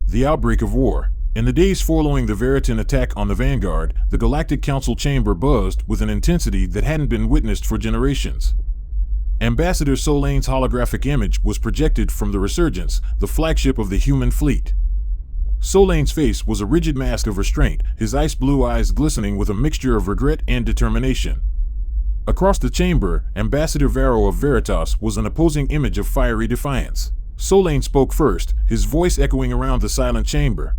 The outbreak of war. In the days following the Veritan attack on the Vanguard, the Galactic Council chamber buzzed with an intensity that hadn't been witnessed for generations. Ambassador Solane's holographic image was projected from the Resurgence, the flagship of the human fleet. Solane's face was a rigid mask of restraint, his ice blue eyes glistening with a mixture of regret and determination. Across the chamber, Ambassador Varro of Veritas was an opposing image of fiery defiance. Solane spoke first, his voice echoing around the silent chamber.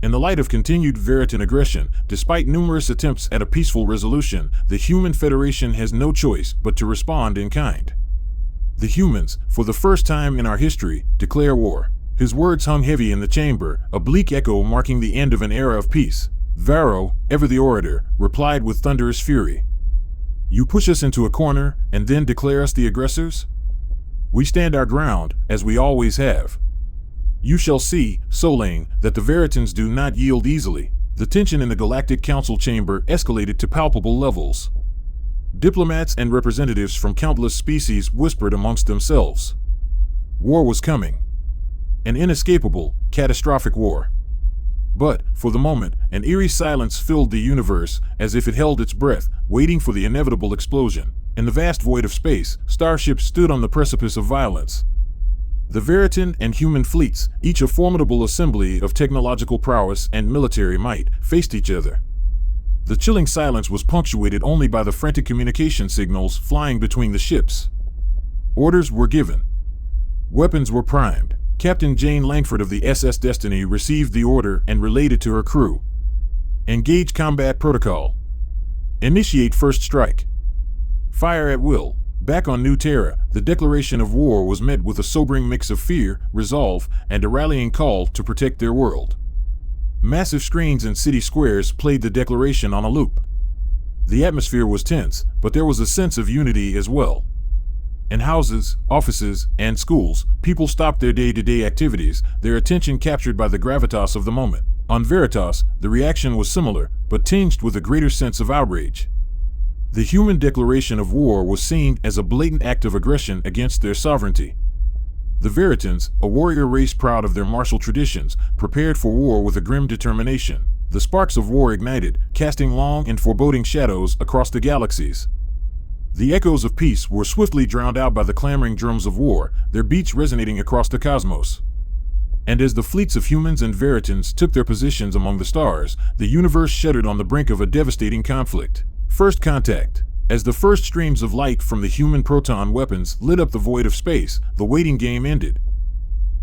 In the light of continued Veritan aggression, despite numerous attempts at a peaceful resolution, the Human Federation has no choice but to respond in kind. The humans, for the first time in our history, declare war. His words hung heavy in the chamber, a bleak echo marking the end of an era of peace. Varro, ever the orator, replied with thunderous fury. You push us into a corner, and then declare us the aggressors? We stand our ground, as we always have. You shall see, Solane, that the Veritans do not yield easily. The tension in the Galactic Council chamber escalated to palpable levels. Diplomats and representatives from countless species whispered amongst themselves. War was coming. An inescapable, catastrophic war. But, for the moment, an eerie silence filled the universe, as if it held its breath, waiting for the inevitable explosion. In the vast void of space, starships stood on the precipice of violence. The Veritan and human fleets, each a formidable assembly of technological prowess and military might, faced each other. The chilling silence was punctuated only by the frantic communication signals flying between the ships. Orders were given. Weapons were primed. Captain Jane Langford of the SS Destiny received the order and relayed it to her crew. Engage combat protocol. Initiate first strike. Fire at will. Back on New Terra, the declaration of war was met with a sobering mix of fear, resolve, and a rallying call to protect their world. Massive screens in city squares played the declaration on a loop. The atmosphere was tense, but there was a sense of unity as well. In houses, offices, and schools, people stopped their day-to-day activities, their attention captured by the gravitas of the moment. On Veritas, the reaction was similar, but tinged with a greater sense of outrage. The human declaration of war was seen as a blatant act of aggression against their sovereignty. The Veritans, a warrior race proud of their martial traditions, prepared for war with a grim determination. The sparks of war ignited, casting long and foreboding shadows across the galaxies. The echoes of peace were swiftly drowned out by the clamoring drums of war, their beats resonating across the cosmos. And as the fleets of humans and Veritans took their positions among the stars, the universe shuddered on the brink of a devastating conflict. First contact. As the first streams of light from the human proton weapons lit up the void of space, the waiting game ended.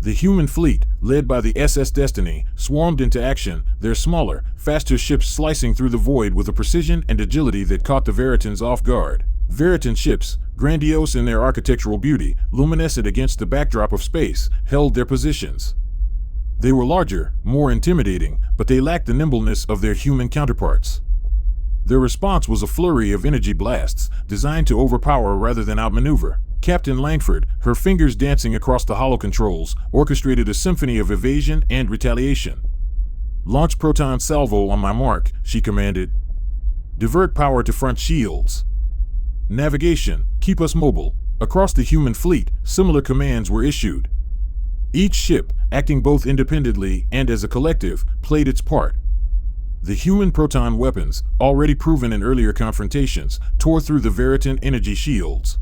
The human fleet, led by the SS Destiny, swarmed into action, their smaller, faster ships slicing through the void with a precision and agility that caught the Veritans off guard. Veritan ships, grandiose in their architectural beauty, luminescent against the backdrop of space, held their positions. They were larger, more intimidating, but they lacked the nimbleness of their human counterparts. Their response was a flurry of energy blasts, designed to overpower rather than outmaneuver. Captain Langford, her fingers dancing across the hollow controls, orchestrated a symphony of evasion and retaliation. Launch proton salvo on my mark, she commanded. Divert power to front shields. Navigation, keep us mobile. Across the human fleet, similar commands were issued. Each ship, acting both independently and as a collective, played its part. The human proton weapons, already proven in earlier confrontations, tore through the Veritan energy shields.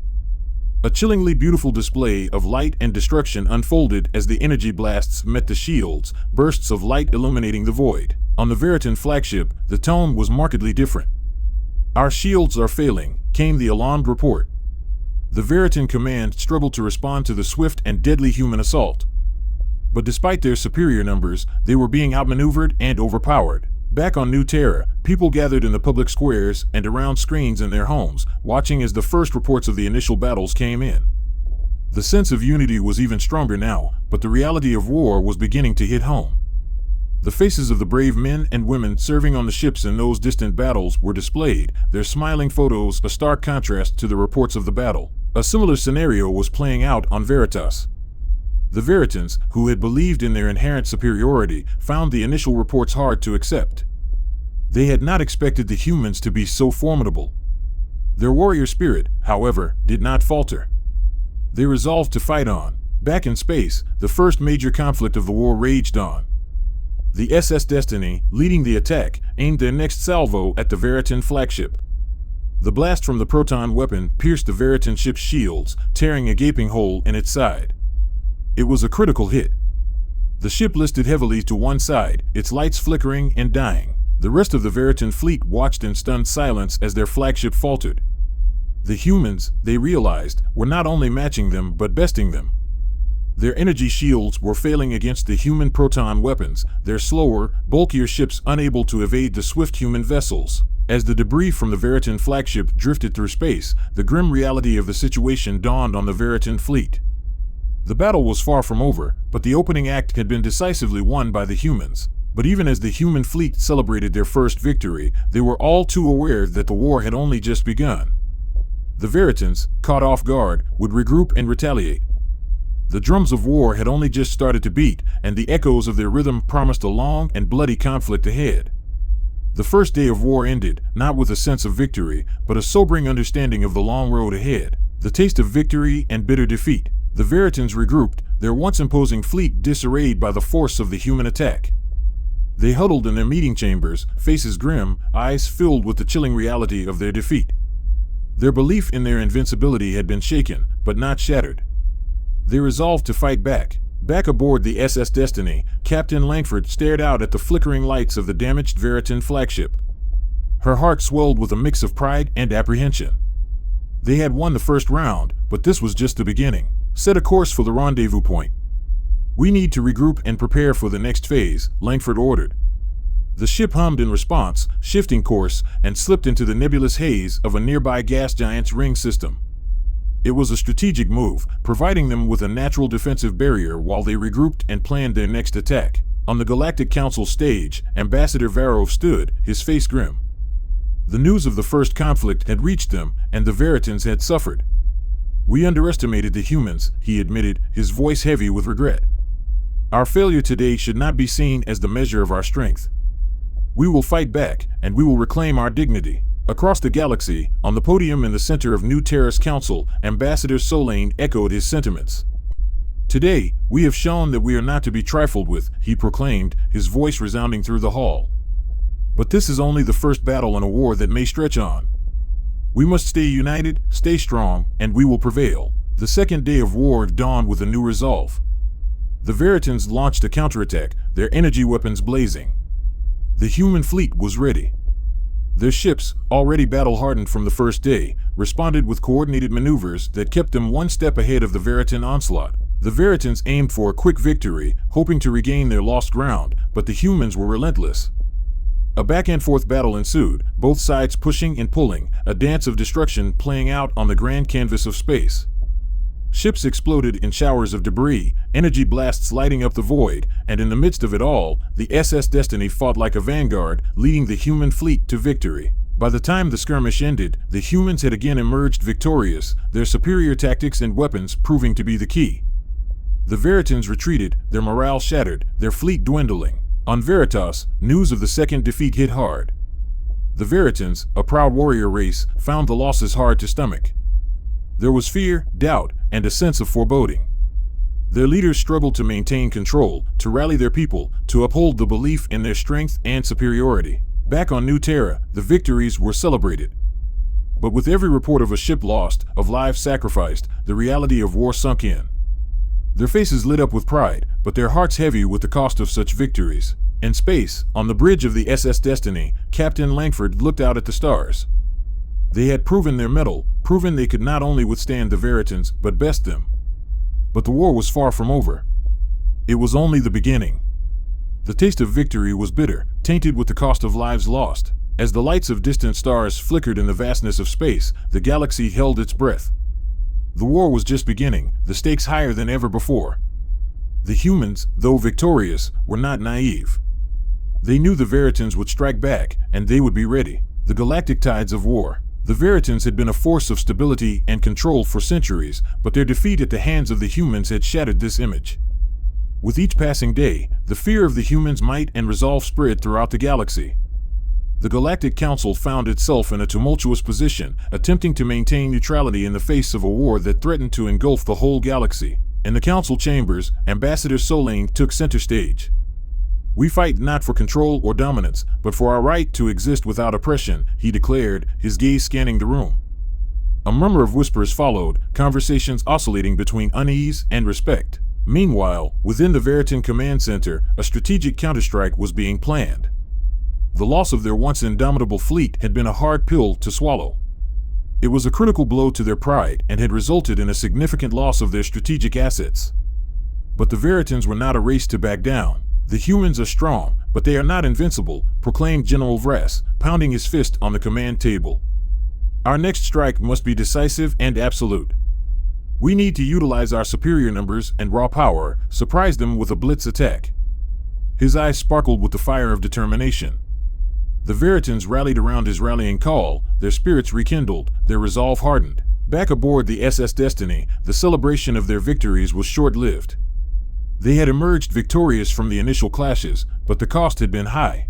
A chillingly beautiful display of light and destruction unfolded as the energy blasts met the shields, bursts of light illuminating the void. On the Veritan flagship, the tone was markedly different. Our shields are failing, came the alarmed report. The Veritan command struggled to respond to the swift and deadly human assault. But despite their superior numbers, they were being outmaneuvered and overpowered. Back on New Terra, people gathered in the public squares and around screens in their homes, watching as the first reports of the initial battles came in. The sense of unity was even stronger now, but the reality of war was beginning to hit home. The faces of the brave men and women serving on the ships in those distant battles were displayed, their smiling photos a stark contrast to the reports of the battle. A similar scenario was playing out on Veritas. The Veritans, who had believed in their inherent superiority, found the initial reports hard to accept. They had not expected the humans to be so formidable. Their warrior spirit, however, did not falter. They resolved to fight on. Back in space, the first major conflict of the war raged on. The SS Destiny, leading the attack, aimed their next salvo at the Veritan flagship. The blast from the proton weapon pierced the Veritan ship's shields, tearing a gaping hole in its side. It was a critical hit. The ship listed heavily to one side, its lights flickering and dying. The rest of the Veritan fleet watched in stunned silence as their flagship faltered. The humans, they realized, were not only matching them but besting them. Their energy shields were failing against the human proton weapons, their slower, bulkier ships unable to evade the swift human vessels. As the debris from the Veritan flagship drifted through space, the grim reality of the situation dawned on the Veritan fleet. The battle was far from over, but the opening act had been decisively won by the humans. But even as the human fleet celebrated their first victory, they were all too aware that the war had only just begun. The Veritans, caught off guard, would regroup and retaliate. The drums of war had only just started to beat, and the echoes of their rhythm promised a long and bloody conflict ahead. The first day of war ended, not with a sense of victory, but a sobering understanding of the long road ahead, the taste of victory and bitter defeat. The Veritans regrouped, their once imposing fleet disarrayed by the force of the human attack. They huddled in their meeting chambers, faces grim, eyes filled with the chilling reality of their defeat. Their belief in their invincibility had been shaken, but not shattered. They resolved to fight back. Back aboard the SS Destiny, Captain Langford stared out at the flickering lights of the damaged Veritan flagship. Her heart swelled with a mix of pride and apprehension. They had won the first round, but this was just the beginning. Set a course for the rendezvous point. We need to regroup and prepare for the next phase, Langford ordered. The ship hummed in response, shifting course, and slipped into the nebulous haze of a nearby gas giant's ring system. It was a strategic move, providing them with a natural defensive barrier while they regrouped and planned their next attack. On the Galactic Council stage, Ambassador Varov stood, his face grim. The news of the first conflict had reached them, and the Veritans had suffered. We underestimated the humans, he admitted, his voice heavy with regret. Our failure today should not be seen as the measure of our strength. We will fight back, and we will reclaim our dignity. Across the galaxy, on the podium in the center of New Terra's council, Ambassador Solane echoed his sentiments. Today, we have shown that we are not to be trifled with, he proclaimed, his voice resounding through the hall. But this is only the first battle in a war that may stretch on. We must stay united, stay strong, and we will prevail. The second day of war dawned with a new resolve. The Veritans launched a counterattack, their energy weapons blazing. The human fleet was ready. Their ships, already battle-hardened from the first day, responded with coordinated maneuvers that kept them one step ahead of the Veritan onslaught. The Veritans aimed for a quick victory, hoping to regain their lost ground, but the humans were relentless. A back-and-forth battle ensued, both sides pushing and pulling, a dance of destruction playing out on the grand canvas of space. Ships exploded in showers of debris, energy blasts lighting up the void, and in the midst of it all, the SS Destiny fought like a vanguard, leading the human fleet to victory. By the time the skirmish ended, the humans had again emerged victorious, their superior tactics and weapons proving to be the key. The Veritans retreated, their morale shattered, their fleet dwindling. On Veritas, news of the second defeat hit hard. The Veritans, a proud warrior race, found the losses hard to stomach. There was fear, doubt, and a sense of foreboding. Their leaders struggled to maintain control, to rally their people, to uphold the belief in their strength and superiority. Back on New Terra, the victories were celebrated. But with every report of a ship lost, of lives sacrificed, the reality of war sunk in. Their faces lit up with pride, but their hearts heavy with the cost of such victories. In space, on the bridge of the SS Destiny, Captain Langford looked out at the stars. They had proven their mettle, proven they could not only withstand the Veritans, but best them. But the war was far from over. It was only the beginning. The taste of victory was bitter, tainted with the cost of lives lost. As the lights of distant stars flickered in the vastness of space, the galaxy held its breath. The war was just beginning, the stakes higher than ever before. The humans, though victorious, were not naive. They knew the Veritans would strike back, and they would be ready. The galactic tides of war. The Veritans had been a force of stability and control for centuries, but their defeat at the hands of the humans had shattered this image. With each passing day, the fear of the humans' might and resolve spread throughout the galaxy. The Galactic Council found itself in a tumultuous position, attempting to maintain neutrality in the face of a war that threatened to engulf the whole galaxy. In the council chambers, Ambassador Solane took center stage. "We fight not for control or dominance, but for our right to exist without oppression," he declared, his gaze scanning the room. A murmur of whispers followed, conversations oscillating between unease and respect. Meanwhile, within the Veritan command center, a strategic counterstrike was being planned. The loss of their once indomitable fleet had been a hard pill to swallow. It was a critical blow to their pride and had resulted in a significant loss of their strategic assets. But the Veritans were not a race to back down. "The humans are strong, but they are not invincible," proclaimed General Vress, pounding his fist on the command table. "Our next strike must be decisive and absolute. We need to utilize our superior numbers and raw power, surprise them with a blitz attack." His eyes sparkled with the fire of determination. The Veritans rallied around his rallying call, their spirits rekindled, their resolve hardened. Back aboard the SS Destiny, the celebration of their victories was short-lived. They had emerged victorious from the initial clashes, but the cost had been high.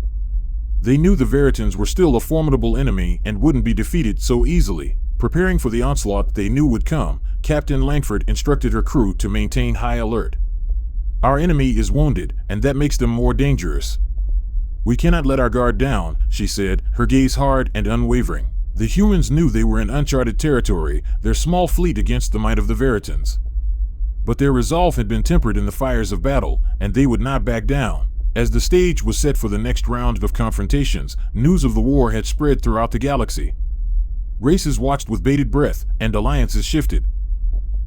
They knew the Veritans were still a formidable enemy and wouldn't be defeated so easily. Preparing for the onslaught they knew would come, Captain Langford instructed her crew to maintain high alert. "Our enemy is wounded, and that makes them more dangerous. We cannot let our guard down," she said, her gaze hard and unwavering. The humans knew they were in uncharted territory, their small fleet against the might of the Veritans. But their resolve had been tempered in the fires of battle, and they would not back down. As the stage was set for the next round of confrontations, news of the war had spread throughout the galaxy. Races watched with bated breath, and alliances shifted.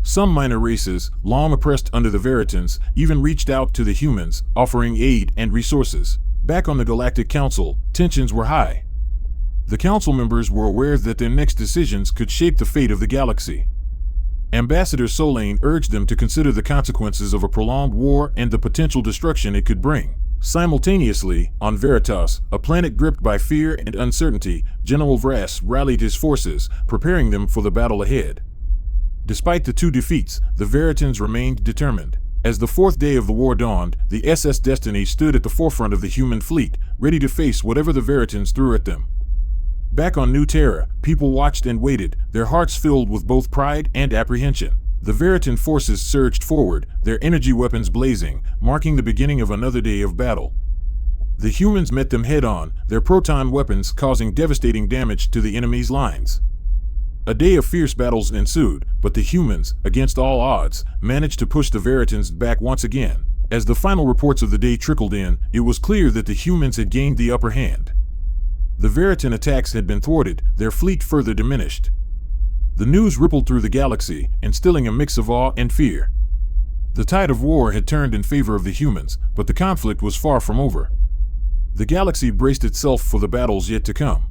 Some minor races, long oppressed under the Veritans, even reached out to the humans, offering aid and resources. Back on the Galactic Council, tensions were high. The council members were aware that their next decisions could shape the fate of the galaxy. Ambassador Solane urged them to consider the consequences of a prolonged war and the potential destruction it could bring. Simultaneously, on Veritas, a planet gripped by fear and uncertainty, General Vress rallied his forces, preparing them for the battle ahead. Despite the two defeats, the Veritans remained determined. As the fourth day of the war dawned, the SS Destiny stood at the forefront of the human fleet, ready to face whatever the Veritans threw at them. Back on New Terra, people watched and waited, their hearts filled with both pride and apprehension. The Veritan forces surged forward, their energy weapons blazing, marking the beginning of another day of battle. The humans met them head-on, their proton weapons causing devastating damage to the enemy's lines. A day of fierce battles ensued, but the humans, against all odds, managed to push the Veritans back once again. As the final reports of the day trickled in, it was clear that the humans had gained the upper hand. The Veritan attacks had been thwarted, their fleet further diminished. The news rippled through the galaxy, instilling a mix of awe and fear. The tide of war had turned in favor of the humans, but the conflict was far from over. The galaxy braced itself for the battles yet to come.